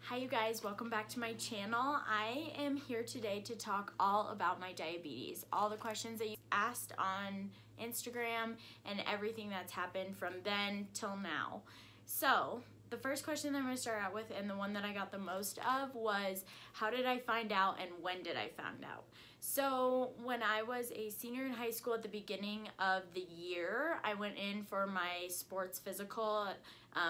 Hi you guys, welcome back to my channel. I am here today to talk all about my diabetes, all the questions that you asked on Instagram and everything that's happened from then till now. So the first question that I'm going to start out with, and the one that I got the most of, was how did I find out and when did I find out? So when I was a senior in high school at the beginning of the year, I went in for my sports physical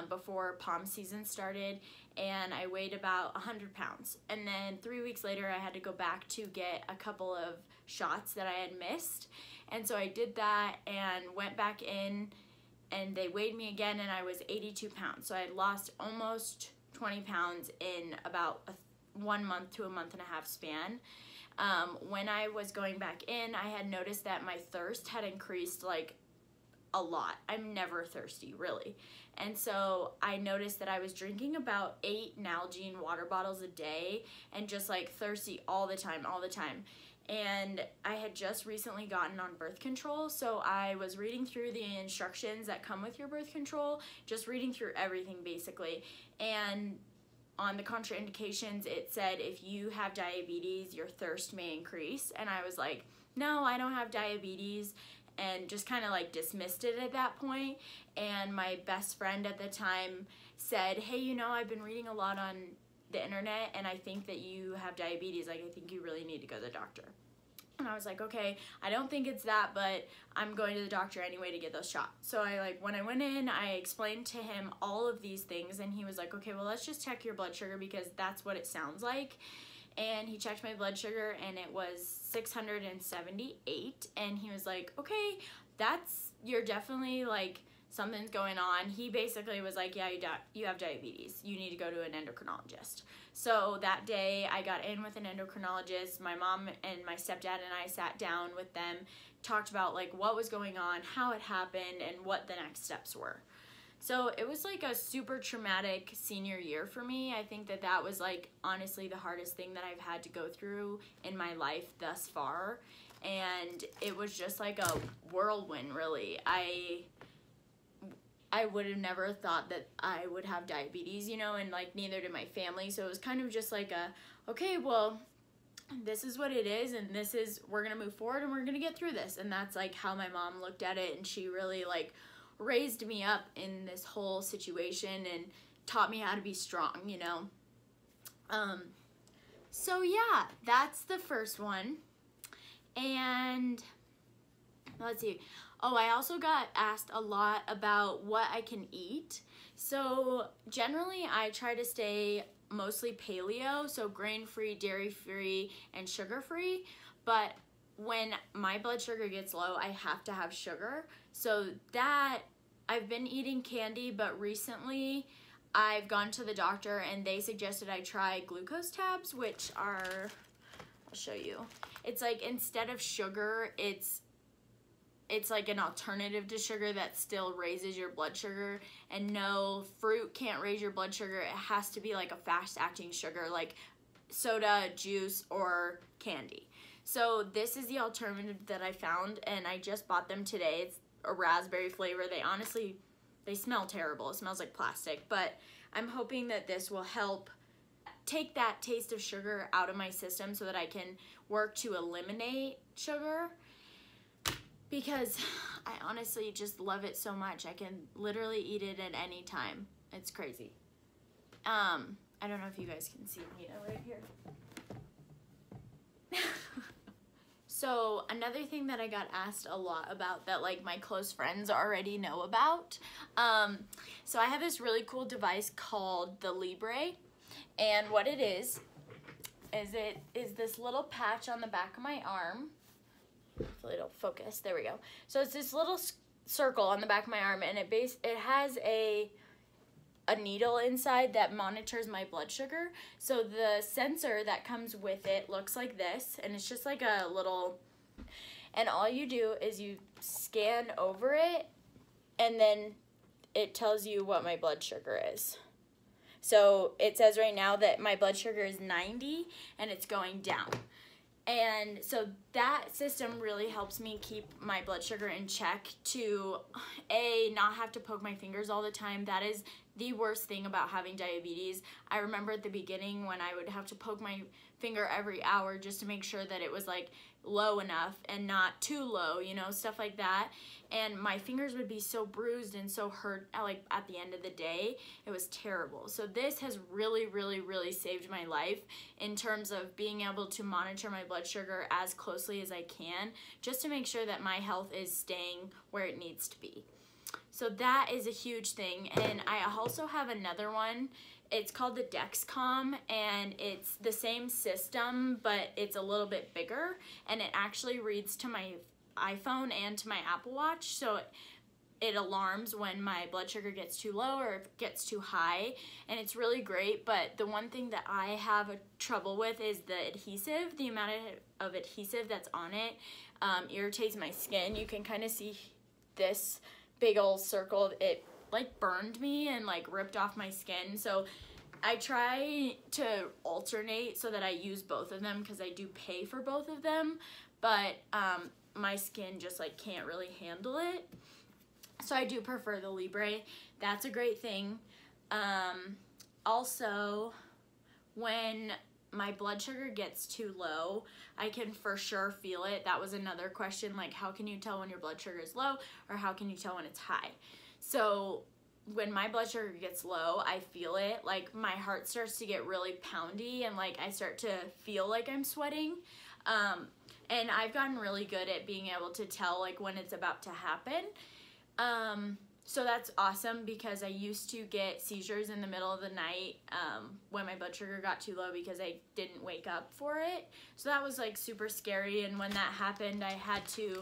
before POM season started, and I weighed about 100 pounds. And then 3 weeks later, I had to go back to get a couple of shots that I had missed. And so I did that and went back in, and they weighed me again, and I was 82 pounds. So I had lost almost 20 pounds in about 1 month to a month and a half span. When I was going back in, I had noticed that my thirst had increased like a lot. I'm never thirsty, really. And so I noticed that I was drinking about 8 Nalgene water bottles a day and just like thirsty all the time. And I had just recently gotten on birth control, so I was reading through the instructions that come with your birth control, just reading through everything basically. And on the contraindications, it said if you have diabetes, your thirst may increase. And I was like, no, I don't have diabetes, and just kind of like dismissed it at that point. And my best friend at the time said, hey, you know, I've been reading a lot on the internet and I think that you have diabetes. Like, I think you really need to go to the doctor. And I was like, okay, I don't think it's that, but I'm going to the doctor anyway to get those shots. So when I went in, I explained to him all of these things, and he was like, okay, well, let's just check your blood sugar because that's what it sounds like. And he checked my blood sugar and it was 678. And he was like, okay, you're definitely like, something's going on. He basically was like, yeah, you have diabetes. You need to go to an endocrinologist. So that day I got in with an endocrinologist. My mom and my stepdad and I sat down with them, talked about like what was going on, how it happened, and what the next steps were. So it was like a super traumatic senior year for me. I think that was like honestly the hardest thing that I've had to go through in my life thus far. And it was just like a whirlwind, really. I would have never thought that I would have diabetes, you know, and like neither did my family. So it was kind of just like okay, well, this is what it is, and we're gonna move forward and we're gonna get through this. And that's like how my mom looked at it, and she really like raised me up in this whole situation and taught me how to be strong, you know. So yeah, that's the first one. And let's see. Oh, I also got asked a lot about what I can eat. So generally I try to stay mostly paleo, so grain-free, dairy-free, and sugar-free. But when my blood sugar gets low, I have to have sugar. So that, I've been eating candy, but recently I've gone to the doctor and they suggested I try glucose tabs, which are, I'll show you. It's like instead of sugar, it's like an alternative to sugar that still raises your blood sugar, and no, fruit can't raise your blood sugar. It has to be like a fast-acting sugar like soda, juice, or candy. So this is the alternative that I found, and I just bought them today. It's a raspberry flavor. They smell terrible. It smells like plastic, but I'm hoping that this will help take that taste of sugar out of my system so that I can work to eliminate sugar, because I honestly just love it so much. I can literally eat it at any time. It's crazy. I don't know if you guys can see me right here. So another thing that I got asked a lot about that like my close friends already know about. So I have this really cool device called the Libre, and what it is this little patch on the back of my arm. Hopefully it'll focus. There we go. So it's this little circle on the back of my arm, and it has a needle inside that monitors my blood sugar. So the sensor that comes with it looks like this, and it's just like a little, and all you do is you scan over it, and then it tells you what my blood sugar is. So it says right now that my blood sugar is 90 and it's going down. And so that system really helps me keep my blood sugar in check to, A, not have to poke my fingers all the time. That is the worst thing about having diabetes. I remember at the beginning when I would have to poke my finger every hour just to make sure that it was like low enough and not too low, you know, stuff like that. And my fingers would be so bruised and so hurt like at the end of the day. It was terrible. So this has really, really, really saved my life in terms of being able to monitor my blood sugar as closely as I can, just to make sure that my health is staying where it needs to be. So that is a huge thing. And I also have another one. It's called the Dexcom, and it's the same system, but it's a little bit bigger, and it actually reads to my iPhone and to my Apple Watch, so it alarms when my blood sugar gets too low or if it gets too high, and it's really great. But the one thing that I have trouble with is the adhesive. The amount of adhesive that's on it irritates my skin. You can kind of see this big old circle. It like burned me and like ripped off my skin. So I try to alternate so that I use both of them because I do pay for both of them, but my skin just like can't really handle it. So I do prefer the Libre. That's a great thing. Also, when my blood sugar gets too low, I can for sure feel it. That was another question, like how can you tell when your blood sugar is low, or how can you tell when it's high? So when my blood sugar gets low, I feel it. Like my heart starts to get really poundy, and like I start to feel like I'm sweating. And I've gotten really good at being able to tell like when it's about to happen. So that's awesome, because I used to get seizures in the middle of the night when my blood sugar got too low because I didn't wake up for it. So that was like super scary, and when that happened, I had to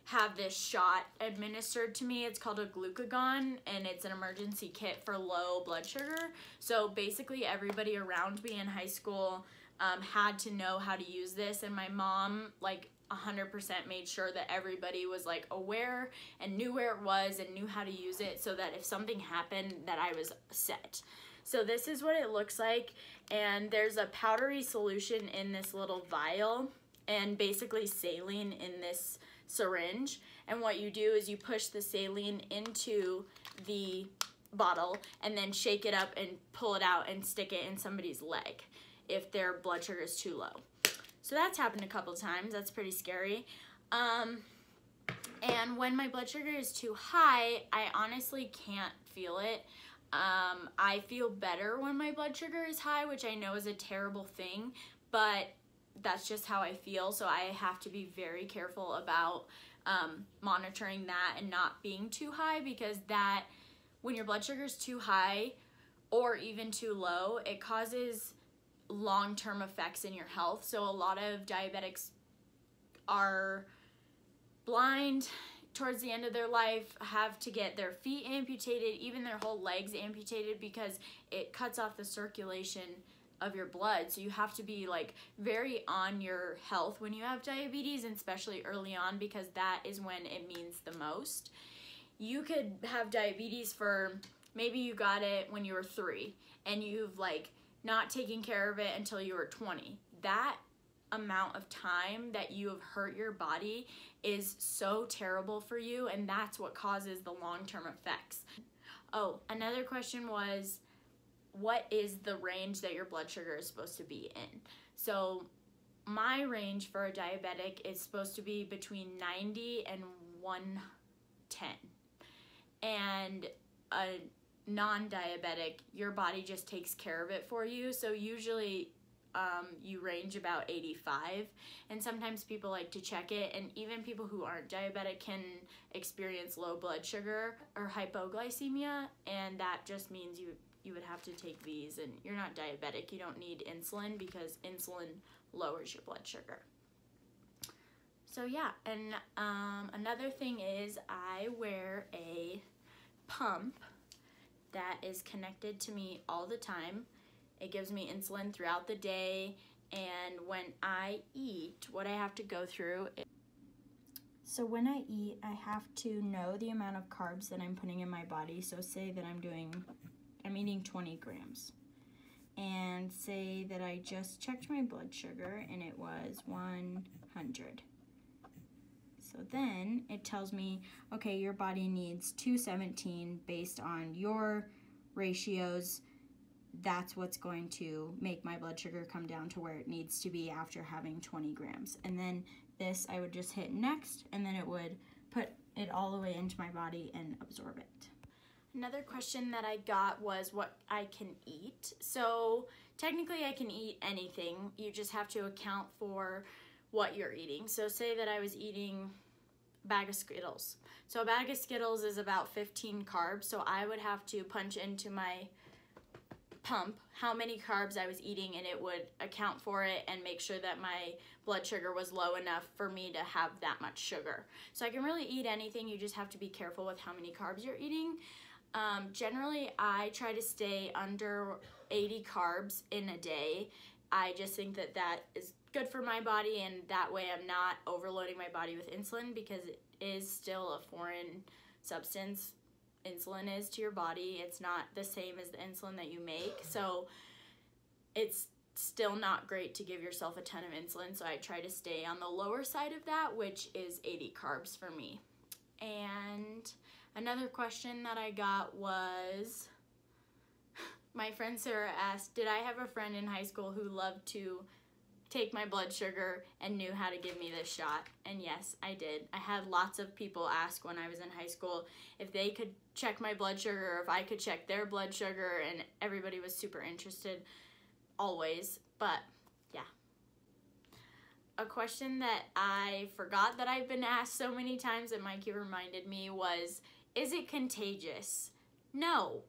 have this shot administered to me. It's called a glucagon, and it's an emergency kit for low blood sugar. So basically everybody around me in high school had to know how to use this, and my mom like 100% made sure that everybody was like aware and knew where it was and knew how to use it, so that if something happened that I was set. So this is what it looks like, and there's a powdery solution in this little vial and basically saline in this syringe, and what you do is you push the saline into the bottle and then shake it up and pull it out and stick it in somebody's leg if their blood sugar is too low. So that's happened a couple times. That's pretty scary. And when my blood sugar is too high, I honestly can't feel it. I feel better when my blood sugar is high, which I know is a terrible thing, but that's just how I feel. So I have to be very careful about monitoring that and not being too high, because that, when your blood sugar is too high or even too low, it causes long-term effects in your health. So a lot of diabetics are blind towards the end of their life, have to get their feet amputated, even their whole legs amputated, because it cuts off the circulation of your blood. So you have to be like very on your health when you have diabetes, and especially early on, because that is when it means the most. You could have diabetes for, maybe you got it when you were 3 and you've like not taking care of it until you were 20. That amount of time that you have hurt your body is so terrible for you, and that's what causes the long-term effects. Oh, another question was, what is the range that your blood sugar is supposed to be in? So my range for a diabetic is supposed to be between 90 and 110. And a non-diabetic, your body just takes care of it for you. So usually you range about 85, and sometimes people like to check it, and even people who aren't diabetic can experience low blood sugar or hypoglycemia, and that just means you would have to take these, and you're not diabetic. You don't need insulin, because insulin lowers your blood sugar. So yeah, and another thing is I wear a pump that is connected to me all the time. It gives me insulin throughout the day, and when I eat, what I have to go through is, so when I eat, I have to know the amount of carbs that I'm putting in my body. So say that I'm eating 20 grams, and say that I just checked my blood sugar and it was 100. So then it tells me, okay, your body needs 217 based on your ratios, that's what's going to make my blood sugar come down to where it needs to be after having 20 grams. And then this, I would just hit next, and then it would put it all the way into my body and absorb it. Another question that I got was what I can eat. So technically I can eat anything. You just have to account for what you're eating. So say that I was eating a bag of Skittles. So a bag of Skittles is about 15 carbs. So I would have to punch into my pump how many carbs I was eating, and it would account for it and make sure that my blood sugar was low enough for me to have that much sugar. So I can really eat anything. You just have to be careful with how many carbs you're eating. Generally, I try to stay under 80 carbs in a day. I just think that that is good for my body, and that way I'm not overloading my body with insulin, because it is still a foreign substance. Insulin is to your body. It's not the same as the insulin that you make, so it's still not great to give yourself a ton of insulin. So I try to stay on the lower side of that, which is 80 carbs for me. And another question that I got was, my friend Sarah asked, did I have a friend in high school who loved to take my blood sugar and knew how to give me this shot? And yes, I did. I had lots of people ask when I was in high school if they could check my blood sugar, or if I could check their blood sugar, and everybody was super interested always. But yeah. A question that I forgot that I've been asked so many times that Mikey reminded me was, is it contagious? No.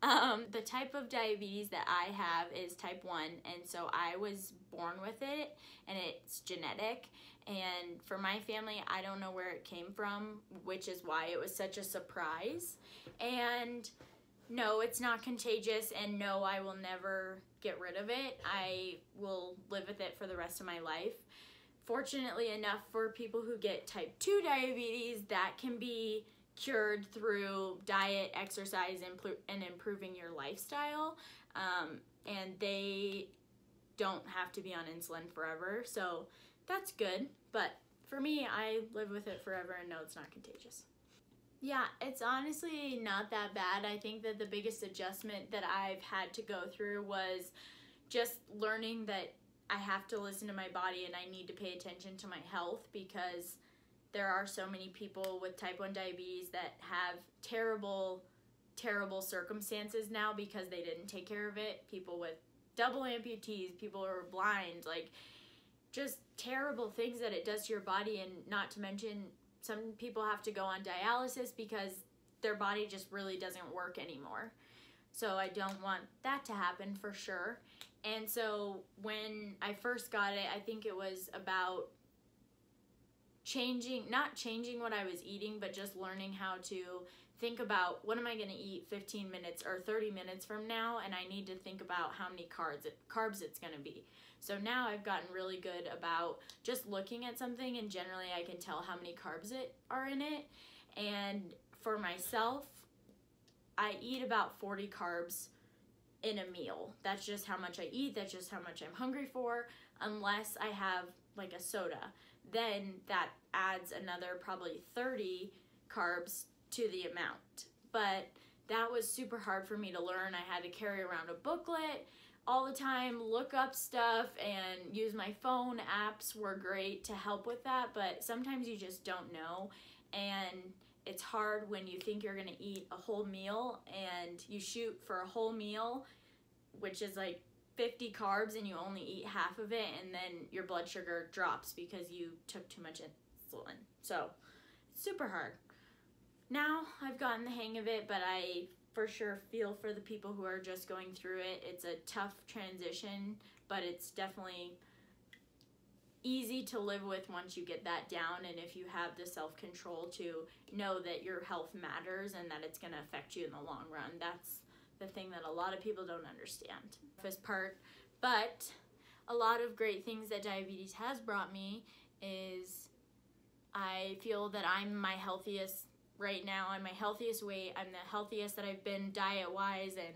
The type of diabetes that I have is type 1, and so I was born with it, and it's genetic. And for my family, I don't know where it came from, which is why it was such a surprise. And no, it's not contagious, and no, I will never get rid of it. I will live with it for the rest of my life. Fortunately enough, for people who get type 2 diabetes, that can be cured through diet, exercise, and improving your lifestyle. And they don't have to be on insulin forever, so that's good. But for me, I live with it forever, and no, it's not contagious. Yeah, it's honestly not that bad. I think that the biggest adjustment that I've had to go through was just learning that I have to listen to my body, and I need to pay attention to my health, because there are so many people with type 1 diabetes that have terrible, terrible circumstances now because they didn't take care of it. People with double amputees, people who are blind, like just terrible things that it does to your body. And not to mention, some people have to go on dialysis because their body just really doesn't work anymore. So I don't want that to happen for sure. And so when I first got it, I think it was about not changing what I was eating, but just learning how to think about, what am I going to eat 15 minutes or 30 minutes from now, and I need to think about how many carbs it's going to be. So now I've gotten really good about just looking at something, and generally I can tell how many carbs are in it. And for myself, I eat about 40 carbs in a meal. That's just how much I eat. That's just how much I'm hungry for, unless I have like a soda. Then that adds another probably 30 carbs to the amount. But that was super hard for me to learn. I had to carry around a booklet all the time, look up stuff, and use my phone. Apps were great to help with that, but sometimes you just don't know. And it's hard when you think you're gonna eat a whole meal and you shoot for a whole meal, which is like 50 carbs, and you only eat half of it, and then your blood sugar drops because you took too much insulin. So super hard. Now I've gotten the hang of it, but I for sure feel for the people who are just going through it. It's a tough transition, but it's definitely easy to live with once you get that down, and if you have the self-control to know that your health matters and that it's going to affect you in the long run. That's the thing that a lot of people don't understand. This part, but a lot of great things that diabetes has brought me is I feel that I'm my healthiest right now. I'm my healthiest weight. I'm the healthiest that I've been diet-wise, and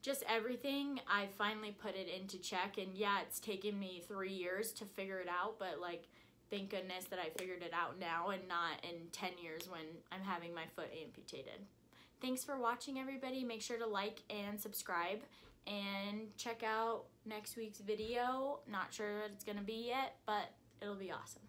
just everything. I finally put it into check, and yeah, it's taken me 3 years to figure it out, but like, thank goodness that I figured it out now and not in 10 years when I'm having my foot amputated. thanks for watching, everybody. Make sure to like and subscribe and check out next week's video. Not sure what it's gonna be yet, but it'll be awesome.